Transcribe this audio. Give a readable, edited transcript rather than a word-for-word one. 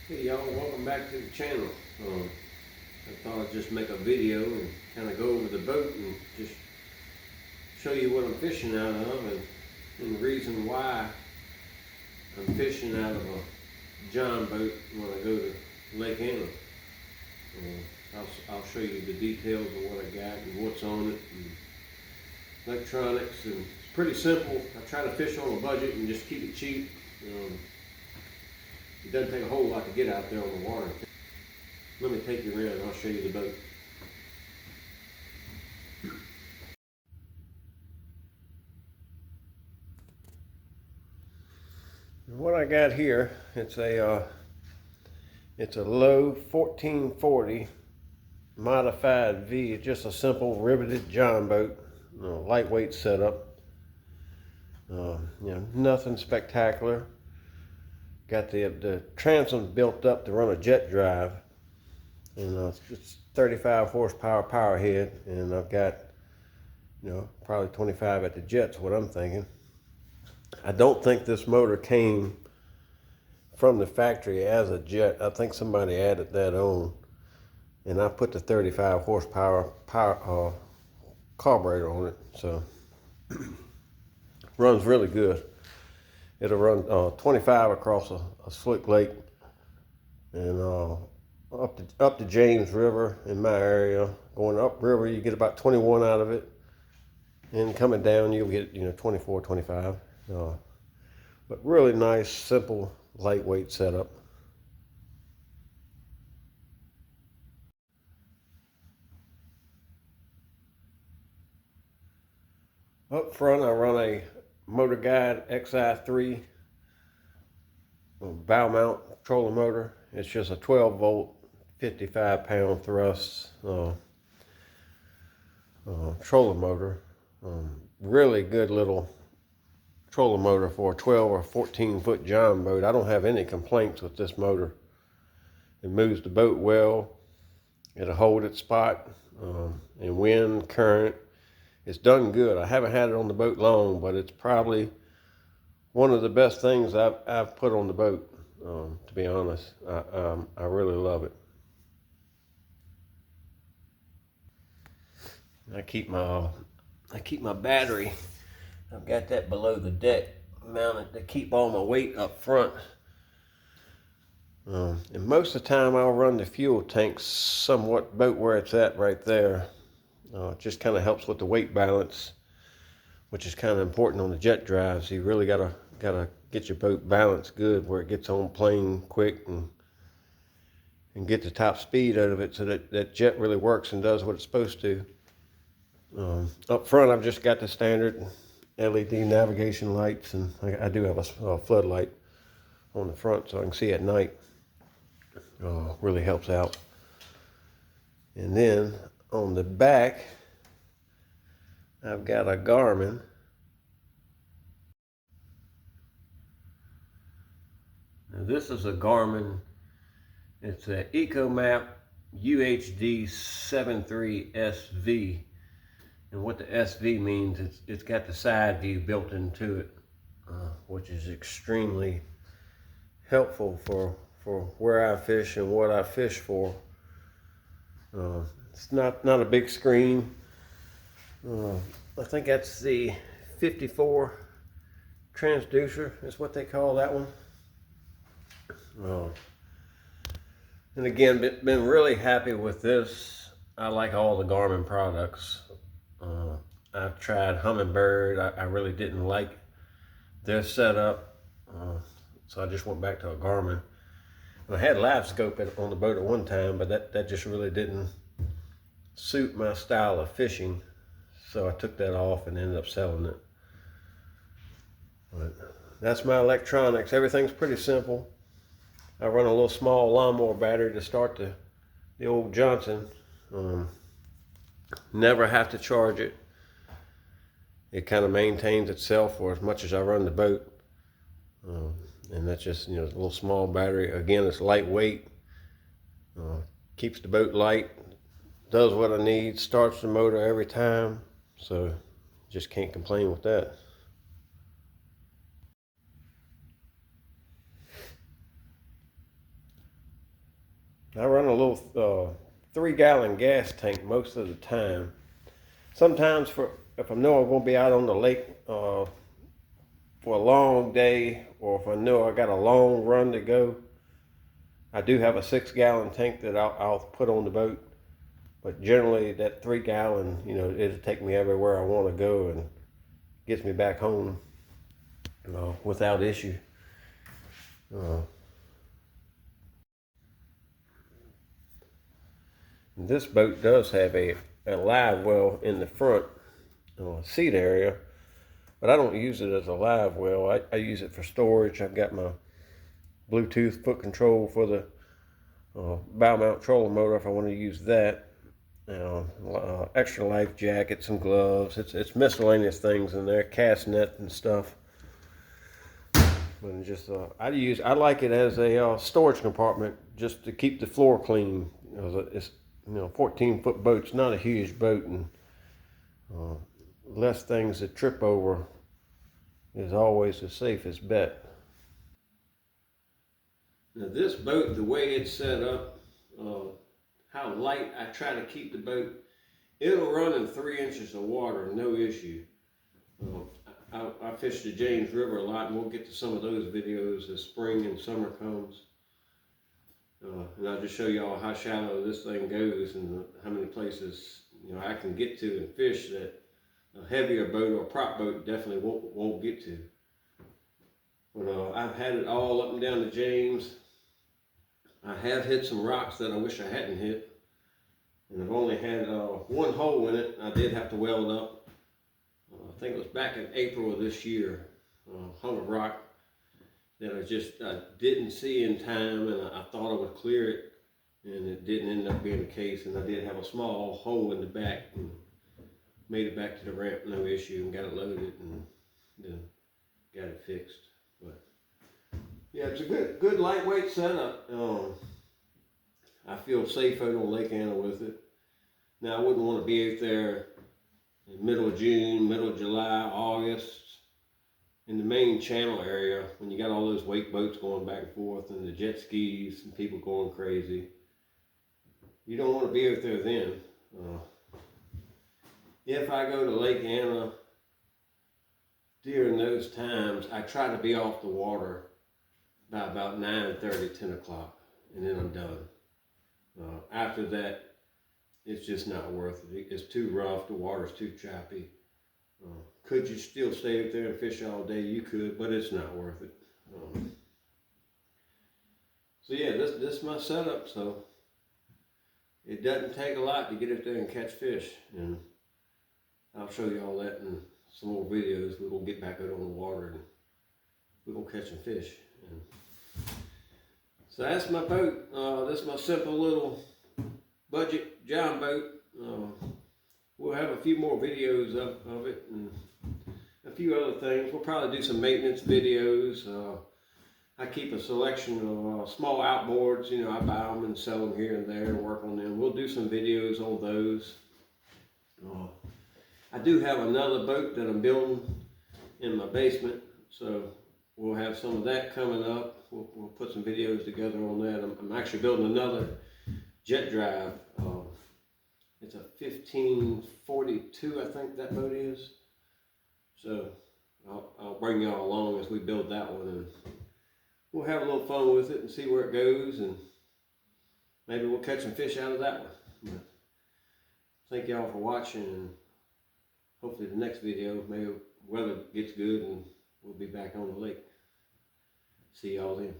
Hey y'all, welcome back to the channel. I thought I'd just make a video and kind of go over the boat and just show you what I'm fishing out of and the reason why I'm fishing out of a John boat when I go to Lake Anna. I'll show you the details of what I got and what's on it and electronics, and it's pretty simple. I try to fish on a budget and just keep it cheap. It doesn't take a whole lot to get out there on the water. Let me take you around and I'll show you the boat. What I got here, it's a low 1440 modified V. It's just a simple riveted John boat, lightweight setup. Nothing spectacular. Got the transom built up to run a jet drive, and it's 35 horsepower power head, and I've got probably 25 at the jet's what I'm thinking. I don't think this motor came from the factory as a jet. I think somebody added that on, and I put the 35 horsepower carburetor on it, so runs really good. It'll run 25 across a slick lake, and up to James River in my area. Going up river, you get about 21 out of it, and coming down, you'll get 24, 25. But really nice, simple, lightweight setup. Up front, I run a Motor Guide XI3 bow mount trolling motor. It's just a 12 volt, 55 pound thrust trolling motor. Really good little trolling motor for a 12 or 14 foot John boat. I don't have any complaints with this motor. It moves the boat well. It'll hold its spot in wind, current. It's done good. I haven't had it on the boat long, but it's probably one of the best things I've put on the boat. To be honest, I really love it. I keep my battery. I've got that below the deck mounted to keep all my weight up front. And most of the time I'll run the fuel tank somewhat about where it's at right there. It just kind of helps with the weight balance, which is kind of important on the jet drives. You really gotta get your boat balanced good where it gets on plane quick and get the top speed out of it, so that jet really works and does what it's supposed to. Up front, I've just got the standard LED navigation lights, and I do have a floodlight on the front so I can see at night. Really helps out. And then on the back, I've got a Garmin. Now this is a Garmin. It's a EcoMap UHD 73 SV. And what the SV means, it's got the side view built into it, which is extremely helpful for where I fish and what I fish for. It's not a big screen. I think that's the 54 transducer is what they call that one. And again, been really happy with this. I like all the Garmin products. I've tried Humminbird. I really didn't like their setup, so I just went back to a Garmin. I had live scope on the boat at one time, but that just really didn't suit my style of fishing, so I took that off and ended up selling it. But that's my electronics. Everything's pretty simple. I run a little small lawnmower battery to start the old Johnson. Never have to charge it. It kind of maintains itself for as much as I run the boat. And that's just, a little small battery. Again, it's lightweight. Keeps the boat light. Does what I need. Starts the motor every time. So just can't complain with that. I run a little 3-gallon gas tank most of the time. Sometimes if I know I'm going to be out on the lake for a long day, or if I know I got a long run to go, I do have a 6-gallon tank that I'll put on the boat. But generally, that 3-gallon, it'll take me everywhere I want to go and gets me back home without issue. This boat does have a live well in the front seat area, but I don't use it as a live well. I use it for storage. I've got my Bluetooth foot control for the bow mount trolling motor if I want to use that. Extra life jacket, some gloves. It's miscellaneous things in there, cast net and stuff. But just I like it as a storage compartment just to keep the floor clean. It's 14-foot boat's not a huge boat, and less things to trip over is always the safest bet. Now this boat, the way it's set up, how light I try to keep the boat, it'll run in 3 inches of water, no issue. I fish the James River a lot, and we'll get to some of those videos as spring and summer comes. And I'll just show y'all how shallow this thing goes and how many places I can get to and fish that a heavier boat or a prop boat definitely won't get to. But I've had it all up and down the James. I have hit some rocks that I wish I hadn't hit, and I've only had one hole in it. I did have to weld up. I think it was back in April of this year. Hung a rock that I didn't see in time, and I thought I would clear it, and it didn't end up being the case. And I did have a small hole in the back, and made it back to the ramp, no issue, and got it loaded, and then got it fixed. But yeah, it's a good lightweight setup. I feel safe out on Lake Anna with it. Now I wouldn't want to be out there in the middle of June, middle of July, August, in the main channel area when you got all those wake boats going back and forth and the jet skis and people going crazy. You don't want to be out there then. If I go to Lake Anna during those times, I try to be off the water by about 9:30, 10 o'clock, and then I'm done. After that, it's just not worth it. It's too rough, the water's too choppy. Could you still stay up there and fish all day? You could, but it's not worth it. So yeah, this is my setup. So it doesn't take a lot to get up there and catch fish, and I'll show you all that in some more videos. We're gonna get back out on the water and we're gonna catch some fish. And so that's my boat. This is my simple little budget John boat. We'll have a few more videos of it and a few other things. We'll probably do some maintenance videos. I keep a selection of small outboards. I buy them and sell them here and there and work on them. We'll do some videos on those. I do have another boat that I'm building in my basement, so we'll have some of that coming up. We'll put some videos together on that. I'm actually building another jet drive. It's a 1542, I think that boat is. So I'll bring y'all along as we build that one, and we'll have a little fun with it and see where it goes, and maybe we'll catch some fish out of that one. But thank y'all for watching, and hopefully the next video, maybe weather gets good and we'll be back on the lake. See y'all then.